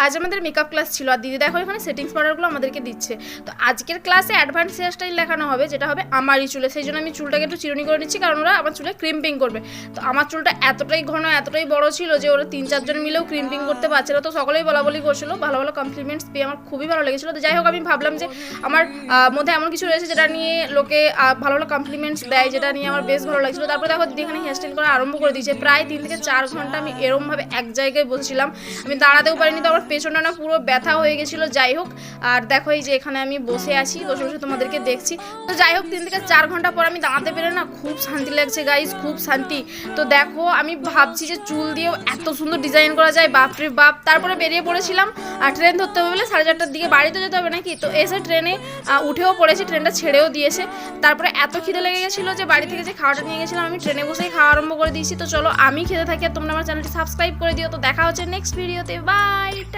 আজ আমাদের makeup class ছিল আর দিদি দেখো এখানে সেটিংস পাউডারগুলো আমাদেরকে দিচ্ছে। তো আজকের ক্লাসে অ্যাডভান্স হেয়ার স্টাইল দেখানো হবে, যেটা হবে আমারই চুলে। সেই জন্য আমি চুলটাকে একটু চিরুনি করে নিচ্ছি, কারণ ওরা আমার চুলে ক্রিম্পিং করবে। তো আমার চুলটা এতটাই ঘন এতটাই বড় ছিল যে ওরা 3-4 জন মিলেও ক্রিম্পিং করতে পারছিল। তো সকলেই বলাবলি করছিল, ভালো ভালো কমপ্লিমেন্টস পেয়ে আমার খুবই ভালো লেগেছিলো। তো যাই হোক, আমি ভাবলাম যে আমার মধ্যে এমন কিছু রয়েছে যেটা নিয়ে লোকে ভালো ভালো কমপ্লিমেন্টস দেয়, যেটা নিয়ে আমার বেশ ভালো লাগছিলো। তারপরে দেখো দিদি এখানে হেয়ার স্টাইল করা আরম্ভ করে দিয়েছে। প্রায় 3 থেকে 4 ঘন্টা আমি এরমভাবে এক জায়গায় বসেছিলাম, আমি দাঁড়াতেও পারিনি। তো আমার পেছনটা না পুরো ব্যথা হয়ে গেছিলো। যাই হোক, আর দেখো এই যে এখানে আমি বসে আছি, বসে বসে তোমাদেরকে দেখছি। তো যাই হোক, 3 থেকে 4 ঘন্টা পর আমি দাঁড়াতে পেরে না খুব শান্তি লাগছে গাইজ, খুব শান্তি। তো দেখো আমি ভাবছি যে চুল দিয়েও এত সুন্দর ডিজাইন করা যায়, বাপরে বাপ। তারপরে বেরিয়ে পড়েছিলাম, আর ট্রেন ধরতে হবে বলে 4:30টার দিকে বাড়িতে যেতে হবে নাকি। তো এসে ট্রেনে উঠেও পড়েছি, ট্রেনটা ছেড়েও দিয়েছে। তারপরে এত খিদে লেগে গেছিলো যে বাড়ি থেকে যে খাওয়াটা নিয়ে গেছিলাম আমি ট্রেনে বসেই খাওয়া আরম্ভ করে দিয়েছি। তো চলো আমি খেতে থাকি আর তোমরা আমার চ্যানেলটি সাবস্ক্রাইব করে দিও। তো দেখা হচ্ছে নেক্সট ভিডিওতে, বাই।